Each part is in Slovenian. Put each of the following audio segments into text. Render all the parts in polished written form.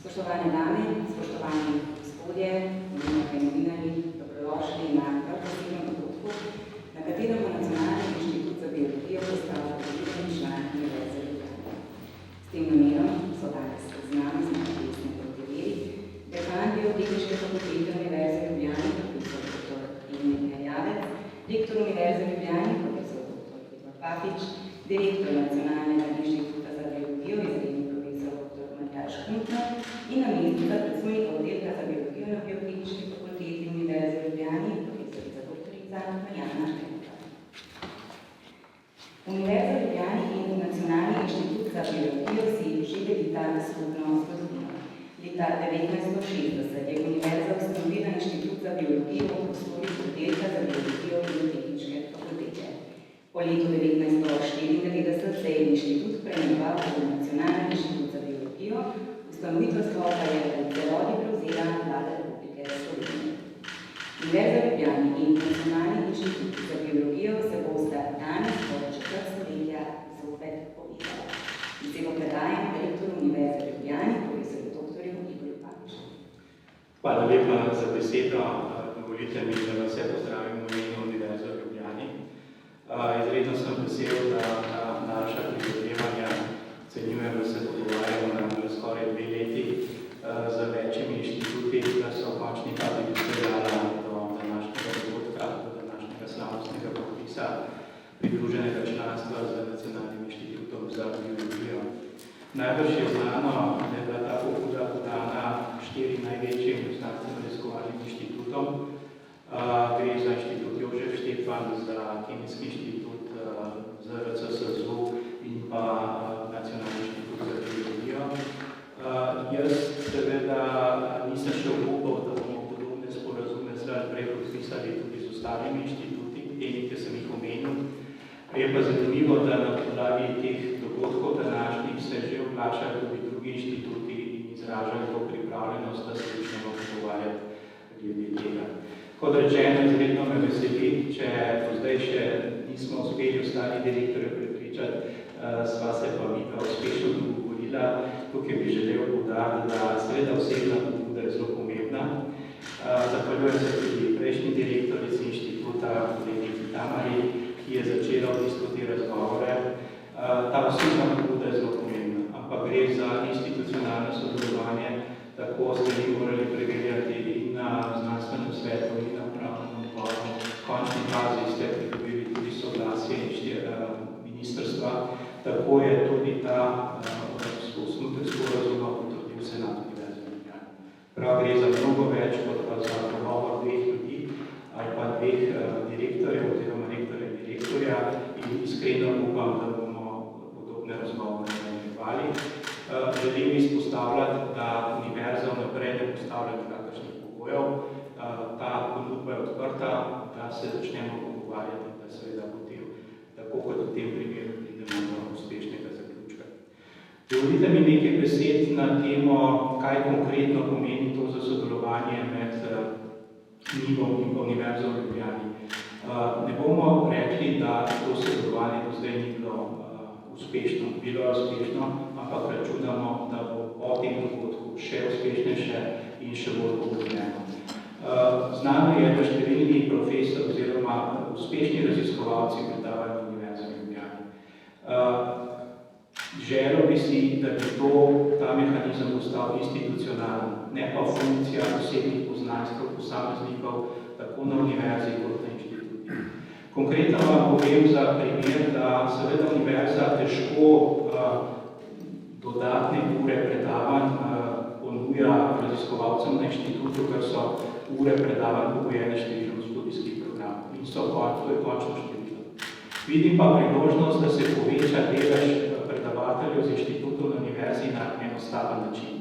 Spoštovane dame, spoštovani gospodje, novinarke in novinarji, dobrodošli na prav posebnem dogodku, na katerem bo Nacionalni inštitut za biologijo postal vodilni član Univerze Ljubljana. S tem namenom so danes z nami desni profesor, dekan Biotehniške fakultete Univerze Ljubljana, profesor dr. Emil Erjavec, rektor Univerze Ljubljana, profesor dr. Igor Papič, direktor Nacionalnega inštituta za biologijo, izredni profesor dr. Matjaž Kuntner in namestnica predstojnika oddelka za biologijo na Biotehniški fakulteti Univerze Ljubljana, profesorica doktorica Marjana Štenkova. Univerza Ljubljana in Nacionalni inštitut za biologijo si že delita skupno zgodovino. Leta 1960 je univerza ustanovila Inštitut za biologijo v prostorih oddelka za biologijo Biotehniške fakultete. Po letu 1994 se je inštitut preimenoval v Nacionalni inštitut za biologijo, ustanoviteljstvo pa je v celoti prevzela Vlada Republike Slovenije. Univerza Ljubljana in Nacionalni inštitut za biologijo se bosta danes po četrt stoletja zopet povezala. Besedo predajam direktorju Univerze Ljubljana, profesorju dr. Igorju Papiču. Hvala lepa za besedo. Dovolite mi, da vas vse pozdravim v imenu Univerze v Ljubljani. Izredno sem vesel, da naša prizadevanja cenjujem, da se pogovarjamo na skoraj 2 leti z večjimi inštituti, da so v končni fazi pripeljala do današnjega dogodka, do današnjega slavnostnega podpisa pridruženega članstva z Nacionalnim inštitutom za biologijo. Najbrž je znano, da je bila ta pobuda podana 4 največjim znanstveno-raziskovalnim inštitutom. Gre za inštitut Jožef Štefan, za Kemijski inštitut, ZRC SAZU in pa Nacionalni inštitut za biologijo. Jaz seveda nisem še upal, da bomo podobne sporazume zdaj prej podpisali tudi z ostalimi inštituti, temi, ki sem jih omenil. Je pa zanimivo, da na podlagi teh dogodkov današnjih se že oglašajo tudi drugi inštituti in izražajo to pripravljenost, da se začnemo pogovarjati glede tega. Kot rečeno, izredno me veseli, če do zdaj še nismo uspeli ostali direktorje prepričati, sva se pa mi pa uspešno dogovorila. Tukaj bi želel poudariti, da seveda osebna pobuda je zelo pomembna. Zahvaljujem se tudi prejšnji direktorici inštituta, kolegici Tamari, ki je začela v bistvu te razgovore. Ta osebna pobuda je zelo pomembna, ampak gre za institucionalno sodelovanje, tako ste mi morali preverjati in na znanstvenem svetu in na upravnem odboru. V končni fazi ste pridobili tudi soglasje ministrstva, tako je tudi ta osnutek sporazuma potrdil Senat Univerze Ljubljana. Prav gre za mnogo več kot pa za pogovor 2 ljudi ali pa 2 direktorjev oziroma rektorja in direktorja in iskreno upam, da bomo podobne razgovore nadaljevali. Želim izpostavljati, da univerza vnaprej ne postavlja nikakršnih pogojev. Ta ponudba je odprta, da se začnemo pogovarjati, da seveda potem, tako kot v tem primeru, pridemo do uspešnega zaključka. Dovolite mi nekaj besed na temo, kaj konkretno pomeni to za sodelovanje med NIV-om in pa Univerzo v Ljubljani. Ne bomo rekli, da to sodelovanje do zdaj ni bilo uspešno. Bilo je uspešno, ampak računamo, da bo po tem dogodku še uspešnejše in še bolj pogodneno. Znano je, da številni profesori oziroma uspešni raziskovalci predavajo na Univerzi v Ljubljani. Želel bi si, da bi ta mehanizem postal institucionalen, ne pa funkcija osebnih poznanstv posameznikov, tako na univerzi kot na inštituti. Konkretno vam povem za primer, da seveda univerza težko dodatne ure predavanj ponuja raziskovalcem na inštitutu, ker so ure predavanj pogojene številom študijskih programov in to je končno število. Vidim pa priložnost, da se poveča delež predavateljev z inštitutov na univerzi na enostaven način.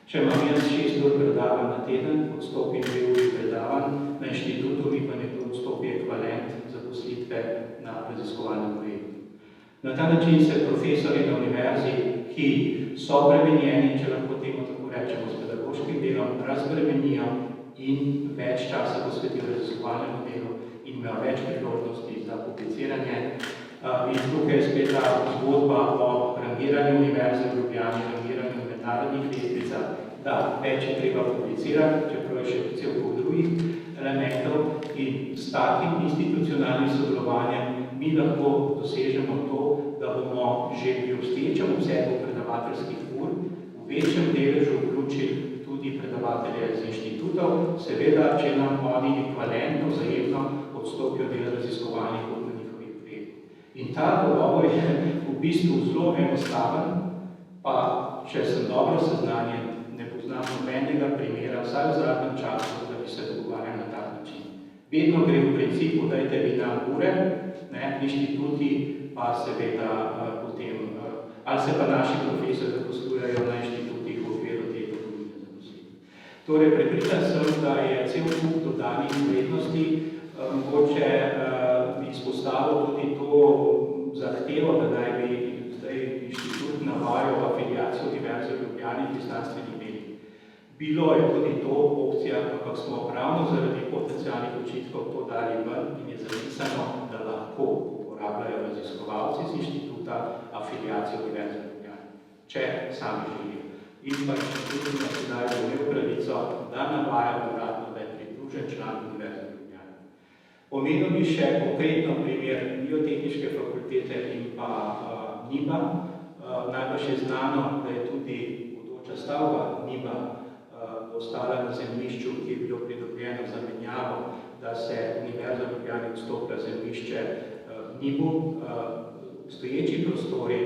Če imam jaz 6 ur predavanj na teden, odstopim 2 uri predavanj, na inštitutu mi pa nekdo odstopi ekvivalent zaposlitve na raziskovalnem projektu. Na ta način se profesori na univerzi, ki so obremenjeni, če lahko temu tako rečemo, s pedagoškim delom, razbremenijo in več časa posvetijo raziskovalnemu delu in imajo več priložnosti za publiciranje. In tukaj je spet ta zgodba o rangiranju Univerze v Ljubljani, rangiranju mednarodnih lestvicah da več je treba publicirati, čeprav je še cel kup drugih elementov, in s takim institucionalnim sodelovanjem mi lahko dosežemo to, da bomo že pri obstoječem obsegu predavateljskih ur v večjem deležu vključili tudi predavatelje iz inštitutov, seveda, če nam oni ekvivalentno, vzajemno odstopijo del raziskovalnih ur na njihovih projektih. In ta dogovor je v bistvu zelo enostaven, pa če sem dobro seznanjen, ne poznam nobenega primera, vsaj v zadnjem času, da bi se dogovarjali na tak način. Vedno gre v principu, dajte vi nam ure, inštituti pa seveda potem, ali se pa naši profesori zaposlujejo na inštitutih v okviru te dohodnine zaposlitve. Torej, prepričan sem, da je cel kup dodanih vrednosti, mogoče bi izpostavil tudi to zahtevo, da naj bi zdaj inštitut navajal afiliacijo Univerze v Ljubljani pri znanstvenih delih. Bilo je tudi to opcija, ampak smo ravno zaradi potencialnih očitkov to dali ven in je zapisano, da lahko uporabljajo raziskovalci z inštituta afiliacijo Univerze v Ljubljani, če sami želijo. In pa inštitut na sedaj bo imel pravico, da navaja uradno, da je pridružen član Univerze v Ljubljani. Omenil bi še konkretno primer Biotehniške fakultete in pa NIBA. Najbolj je znano, da je tudi bodoča stavba NIBA ostala na zemljišču, ki je bilo pridobljeno za menjavo, da se Univerza v Ljubljani odstopila zemljišče NIBU. Stoječi prostori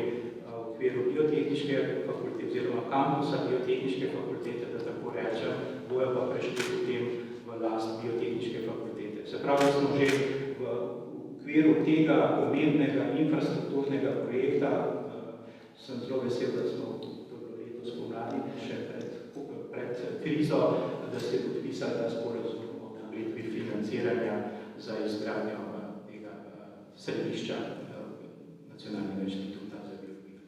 v okviru Biotehniške fakultete oziroma kampusa Biotehniške fakultete, da tako rečem, bojo pa prešli potem v last Biotehniške fakultete. Se pravi, da smo že v okviru tega pomembnega infrastrukturnega projekta, sem zelo vesel, da smo letos spomladi še pred krizo, da ste podpisali ta sporazum o nabredbi financiranja za izgradnjo tega središča Nacionalnega inštituta za biologijo.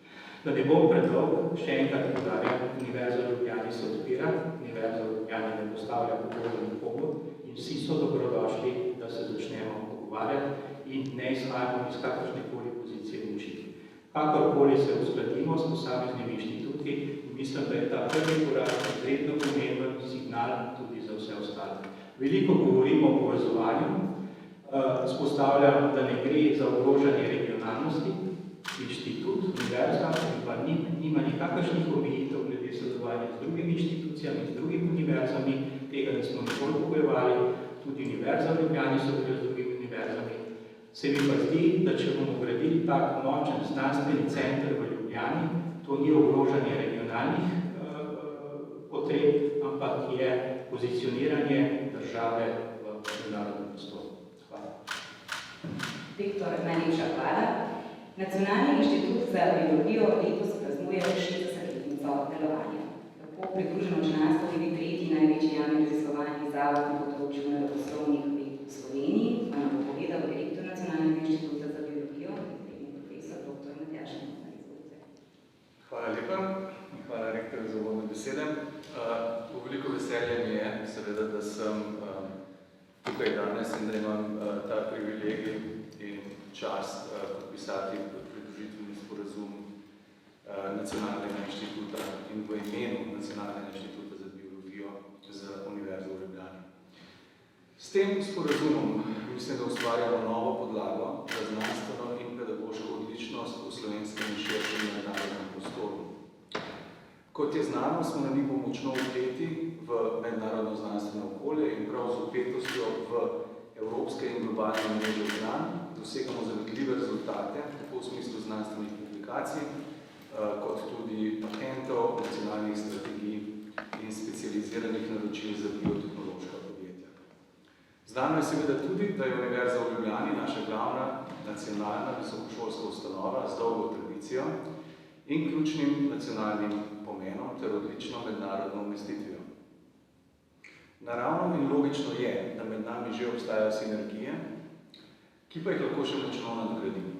Da ne bom predolg, še enkrat poudarjam, Univerza v Ljubljani se odpira, Univerza v Ljubljani ne postavlja pogojev nikomu in vsi so dobrodošli, da se začnemo pogovarjati in ne izhajamo iz kakršnekoli pozicije moči. Kakorkoli se uskladimo s posameznimi inštituti, mislim, da je ta prvi korak izredno pomemben signal tudi za vse ostale. Veliko govorimo o povezovanju, spostavljam, da ne gre za ogrožanje regionalnosti. Inštitut, univerza, pa nima nikakršnih omejitev glede sodelovanja z drugimi inštitucijami, z drugimi univerzami, tega nismo nikoli pogojevali, tudi Univerza v Ljubljani sodeluje z drugimi univerzami. Se mi pa zdi, da če bomo gradili tak močen znanstveni center v Ljubljani, to ni ogrožanje regionalnih potreb, ampak je pozicioniranje države v mednarodnem prostoru. Hvala. Viktor, najlepša hvala. Nacionalni inštitut za biologijo letos praznuje 60-letnico delovanja. Tako pridruženo članstvo je tretji največji javni raziskovalni zavod na področju naravoslovnih ved v Sloveniji, pa nam bo povedal direktor Nacionalnega inštituta za biologijo, izredni profesor dr. Matjaž Motnar. Hvala lepa in hvala rektorju za uvodne besede. Veliko veselje mi je, seveda, da sem tukaj danes in da imam ta privilegij in čast podpisati pridružitveni sporazum Nacionalnega inštituta in v imenu Nacionalnega inštituta za biologijo z Univerzo v Ljubljani. S tem sporazumom mislim, da ustvarjamo novo podlago za znanstveno in pedagoško odličnost v slovenskem in širšem mednarodnem prostoru. Kot je znano, smo na njih močno vpeti v mednarodno znanstveno okolje in prav z vpetostjo v evropske in globalne mreže znanj dosegamo zavidljive rezultate, tako v smislu znanstvenih publikacij, kot tudi patentov, nacionalnih strategij in specializiranih naročil za biotehnološka podjetja. Znano je seveda tudi, da je Univerza v Ljubljani naša glavna nacionalna visokošolska ustanova z dolgo tradicijo in ključnim nacionalnim pomenom ter odlično mednarodno umestitvijo. Naravno in logično je, da med nami že obstajajo sinergije, ki pa jih lahko še močno nadgradimo.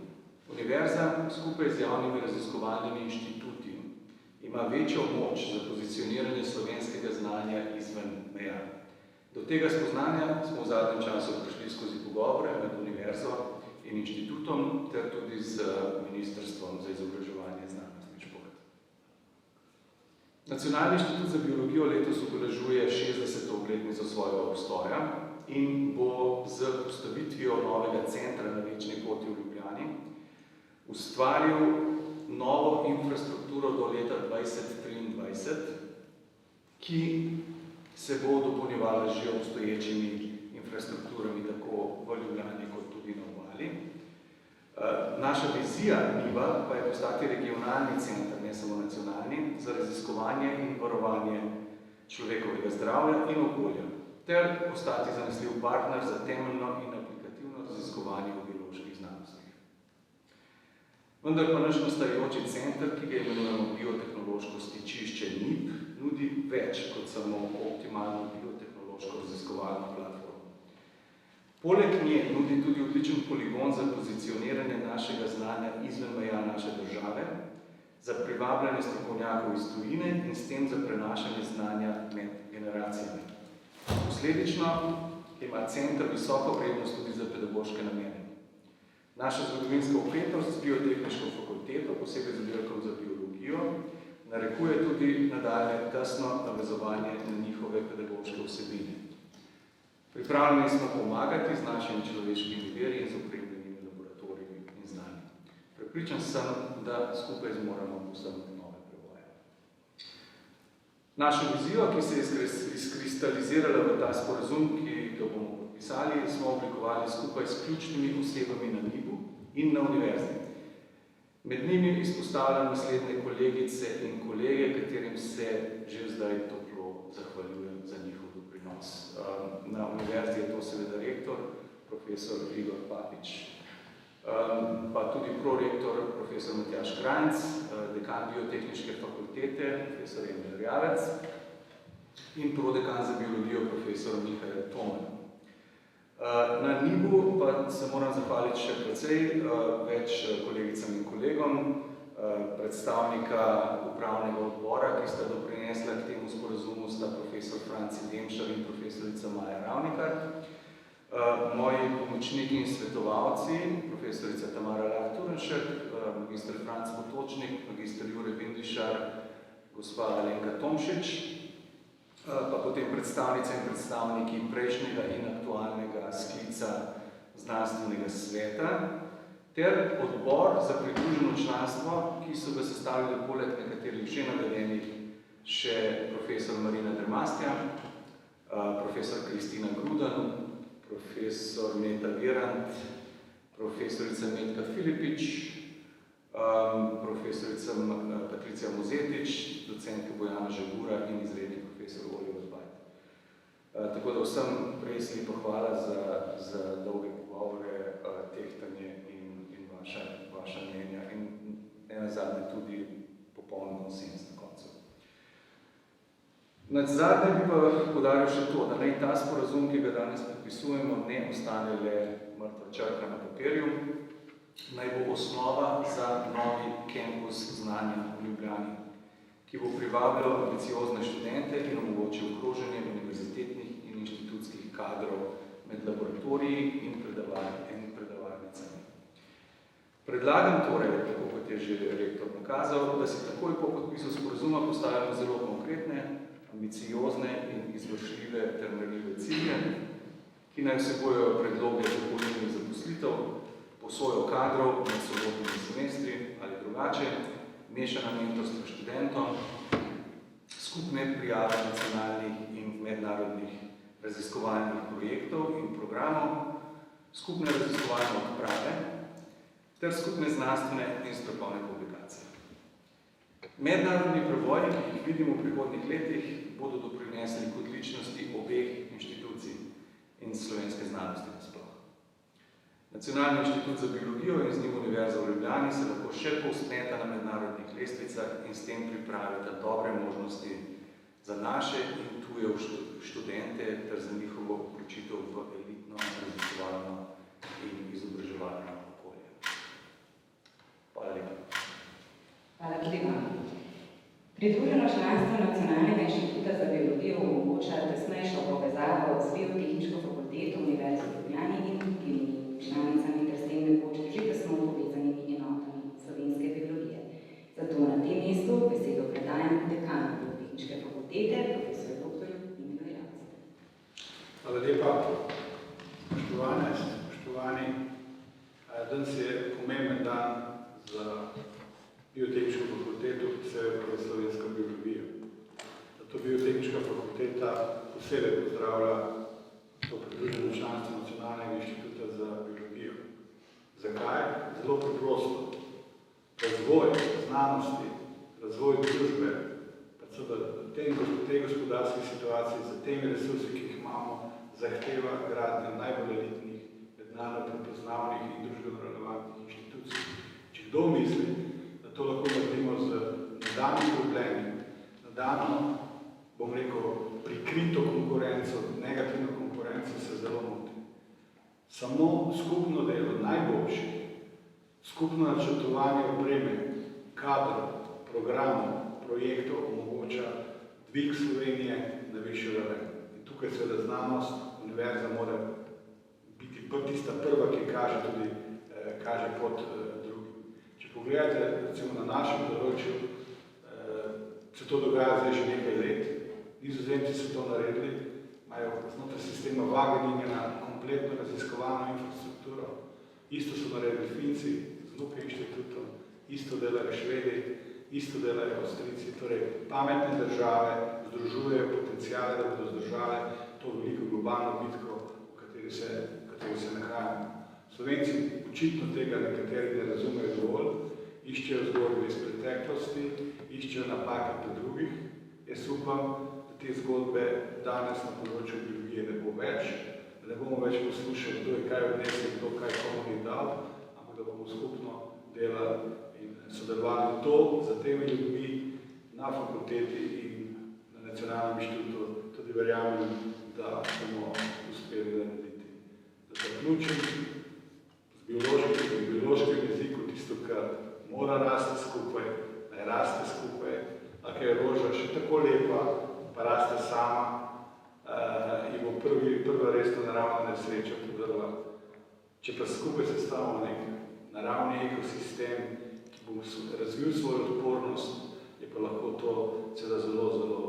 Univerza skupaj z javnimi raziskovalnimi inštituti ima večjo moč za pozicioniranje slovenskega znanja izven meja. Do tega spoznanja smo v zadnjem času prišli skozi pogovore med Univerzo in inštitutom ter tudi z Ministrstvom za izobraževanje, znanost in šport. Nacionalni inštitut za biologijo letos obeležuje 60. obletnico svojega obstoja in bo z postavitvijo novega centra na Večni poti v Ljubljani ustvaril novo infrastrukturo do leta 2023, ki se bo dopolnjevala že obstoječimi infrastrukturami tako v Ljubljani kot tudi na obali. Naša vizija NIB-a pa je postati regionalni center, ne samo nacionalni, za raziskovanje in varovanje človekovega zdravja in okolja, ter postati zanesljiv partner za temeljno in aplikativno raziskovanje v bioloških znanostih. Vendar pa naš nastajajoči center, ki ga imenujemo biotehnološko stičišče NIB, nudi več kot samo optimalno biotehnološko raziskovalno platformo. Poleg nje nudi tudi odličen poligon za pozicioniranje našega znanja izven meja naše države, za privabljanje strokovnjakov iz tujine in s tem za prenašanje znanja med generacijami. Posledično ima center visoko vrednost tudi za pedagoške namene. Naša zgodovinska vpetost s biotehniško fakulteto, posebej z oddelkom za biologijo, narekuje tudi nadaljnje tesno navezovanje na njihove pedagoške vsebine. Pripravljeni smo pomagati z našimi človeškimi viri in z opremljenimi laboratoriji in znanji. Prepričan sem, da skupaj zmoremo vsem nove preboje. Našo vizijo, ki se je izkristalizirala v ta sporazum, ki ga bomo podpisali, smo oblikovali skupaj s ključnimi osebami na NIB-u in na univerzi. Med njimi izpostavljam naslednje kolegice in kolege, katerim se že zdaj toplo zahvaljujem za njihov doprinos. Na univerzi je to seveda rektor, profesor Igor Papič, pa tudi prorektor, profesor Matjaž Kranjc, dekan biotehniške fakultete, profesor Emil Rjavec in prodekan za biologijo, profesor Mihael Toman. Na NIB-u pa se moram zahvaliti še precej več kolegicam in kolegom, predstavnika upravnega odbora, ki sta doprinesla k temu sporazumu, sta profesor Franci Demšar in profesorica Maja Ravnikar, moji pomočniki in svetovalci, profesorica Tamara Lah-Turenšek, magister Franc Potočnik, magister Jure Bindišar, gospa Alenka Tomšič, pa potem predstavnice in predstavniki prejšnjega in aktualnega sklica znanstvenega sveta, ter odbor za pridruženo članstvo, ki so ga sestavili poleg nekaterih že navedenih še profesor Marina Dermastja, profesor Kristina Gruden, profesor Meta Virant, profesorica Metka Filipič, profesorica Patricija Mozetič, docentka Bojana Žegura in izredni profesor Oliver Bajt. Tako da vsem res lepa hvala za dolge pogovore, tehtanje in vaša mnenja in nenazadnje tudi popoln konsens na koncu. Nadzadnje bi pa poudaril še to, da naj ta sporazum, ki ga danes podpisujemo, ne ostane le mrtva črka na papirju, naj bo osnova za novi kampus znanja v Ljubljani, ki bo privabljal ambiciozne študente in omogočil okroženje univerzitetnih in inštitutskih kadrov med laboratoriji in predavalnicami. Predlagam torej, tako kot je že rektor nakazal, da si takoj po podpisu sporazuma postavimo zelo konkretne, ambiciozne in izvršljive ter merljive cilje, ki naj vsebojajo predloge dopolnilnih zaposlitev, posojo kadrov med sobotnimi semestri ali drugače, mešana mentorstva študentom, skupne prijave nacionalnih in mednarodnih raziskovalnih projektov in programov, skupne raziskovalne odprave ter skupne znanstvene in strokovne publikacije. Mednarodni preboji, ki jih vidimo v prihodnjih letih, bodo doprinesli k odličnosti obeh inštitucij in slovenske znanosti nasploh. Nacionalni inštitut za biologijo in z njim Univerza v Ljubljani se lahko še povzpneta na mednarodnih lestvicah in s tem pripravita dobre možnosti za naše in tuje študente ter za njihovo vključitev v elitno, raziskovalno in izobraževalno okolje. Hvala lepa. Hvala tudi vam. Pridruženo članstvo Nacionalnega inštituta za biologijo omogoča tesnejšo povezavo z Biotehniško fakulteto Univerze v Ljubljani in drugimi članicami ter s tem nekoč že tesno povezanimi enotami slovenske biologije. Zato na tem mestu besedo predajam dekanu biologije profesor dr. Inga Jacek. Hvala lepa. Spoštovane, spoštovani, danes je pomemben dan za biotehniško fakulteto, posebej pa slovenska biologija. Zato biotehniška fakulteta posebej pozdravlja to pridruženo članstvo Nacionalnega inštituta za biologijo. Zakaj? Zelo preprosto. Razvoj znanosti, razvoj družbe, predvsem v tej gospodarski situaciji, za temi resursi, ki jih imamo, zahteva gradnjo najbolj elitnih, mednarodno prepoznavnih in družbeno relevantnih inštitucij. Če kdo misli, da to lahko naredimo z nadaljnjim problemi, nadaljno, bom rekel, prikrito konkurenco, negativno konkurenco, se zelo moti. Samo skupno delo najboljših, skupno načrtovanje opreme, kadrov, programov, projektov omogoča dvig Slovenije na višjo raven. In tukaj seveda znanost, univerza mora biti tista prva, ki kaže pot drugim. Če pogledate, recimo na našem področju, se to dogaja zdaj že nekaj let. Nizozemci so to naredili, imajo znotraj sistema Wageningena kompletno raziskovano infrastrukturo. Isto so naredili Finci z Luke inštitutom, isto delajo Švedi, isto delajo Avstrijci. Torej, pametne države združujejo potencijale, da bodo zdržale to veliko globalno bitko, v kateri se nahajamo. Slovenci očitno tega nekateri ne razumejo dovolj, iščejo zgodbe iz preteklosti, iščejo napake pri drugih. Jaz upam, da te zgodbe danes na področju biologije ne bo več, da ne bomo več poslušali, kdo je kaj odnesel, kdo kaj komu ni dal, ampak da bomo skupno delali in sodelovali to za temi ljudmi na fakulteti in na Nacionalnem inštitutu. Tudi verjamem, da bomo uspeli narediti. Da zaključim z biološkim jeziku tisto, kar mora rasti skupaj, naj raste skupaj, ako je roža še tako lepa, pa raste sama, in bo prva resna naravna nesreča podrla. Če pa skupaj sestavimo nek naravni ekosistem, ki bo razvil svojo odpornost, je pa lahko to seveda zelo, zelo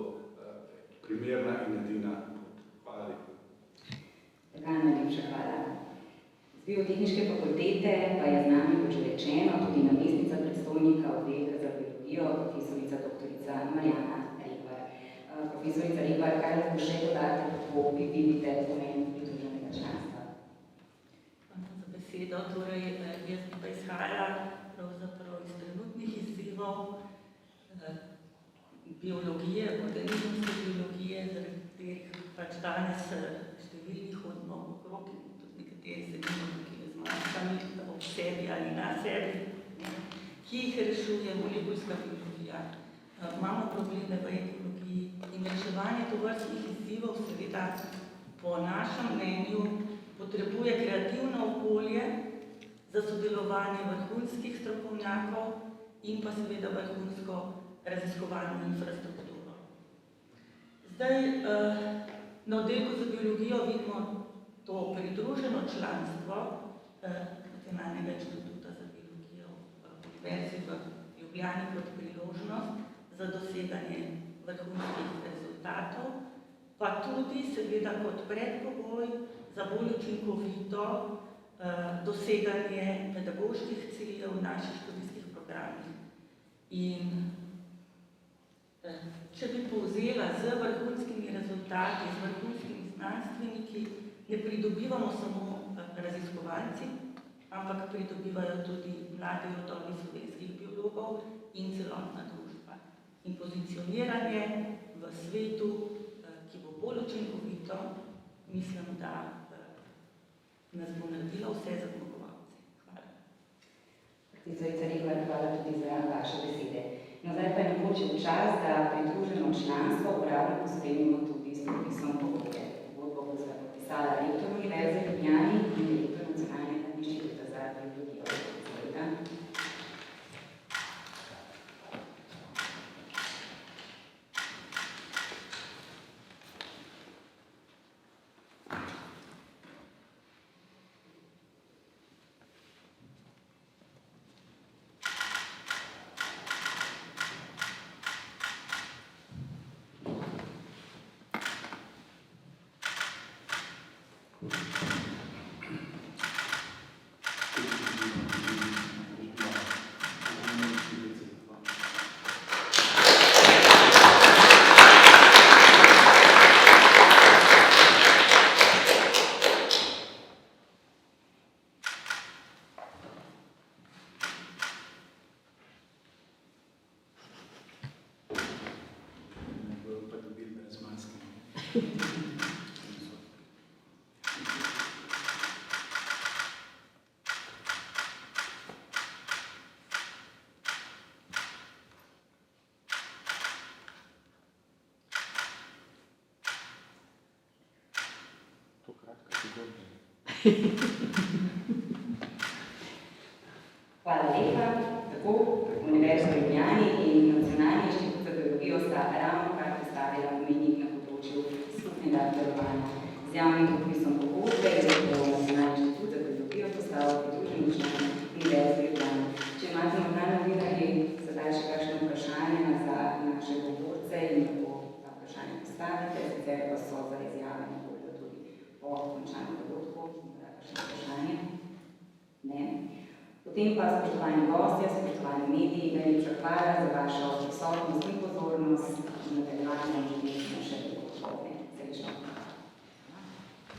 primerna in edina pot. Hvala lepa. Tako, najlepša hvala. Z biotehniške fakultete pa je z nami, kot že rečeno, tudi namestnica predstojnika oddelka za biologijo, profesorica doktorica Marjana Rebar. Profesorica Rebar, kaj lahko še dodate, kako vi vidite pomen pridruženega članstva? Hvala za besedo. Torej, jaz bi pa izhajala pravzaprav iz trenutnih izzivov biologije, organizmske biologije, zaradi katerih pač danes številni hodimo okrog in tudi nekateri sedimo tukaj z maskami ob sebi ali na sebi, ki jih rešuje molekulska biologija. Imamo probleme v ekologiji in reševanje tovrstnih izzivov seveda po našem mnenju potrebuje kreativno okolje za sodelovanje vrhunskih strokovnjakov in pa seveda vrhunsko raziskovalno infrastrukturo. Zdaj, na oddelku za biologijo vidimo to pridruženo članstvo Nacionalnega inštituta za biologijo v Univerzi v Ljubljani kot priložnost za doseganje vrhunskih rezultatov, pa tudi seveda kot predpogoj za bolj učinkovito doseganje pedagoških ciljev v naših študijskih programih. In če bi povzela z vrhunskimi rezultati, z vrhunskimi znanstveniki, ne pridobivamo samo raziskovalci, ampak pridobivajo tudi mladi rodovi slovenskih biologov in celotna družba. In pozicioniranje v svetu, ki bo bolj učinkovito, mislim, da nas bo naredilo vse za zmagovalce. Hvala. Profesorica Rebar, hvala tudi za vaše besede. No, zdaj pa je napočil čas, da pridruženo članstvo uradno pospremimo tudi s podpisom pogodbe. Pogodbo bo podpisala rektor Univerze v Ljubljani in direktor Nacionalnega inštituta za biologijo. Hvala lepa. Tako, Univerza v Ljubljani in Nacionalni inštitut za biologijo sta ravno kar postavila mejnik na področju skupnega delovanja. Z javnim podpisom pogodbe je Nacionalni inštitut za biologijo postal pridruženi član Univerze v Ljubljani. Če imate morda novinarji sedaj še kakšno vprašanje za naše govorce in lahko ta vprašanje postavite, sicer pa so za izjave na voljo tudi po končanem dogodku. Morda kakšno vprašanje? Ne. Potem pa, spoštovani gostje, spoštovani mediji, najlepša hvala za vašo prisotnost in pozornost. V nadaljevanju želim še dogodkovne. Srečno.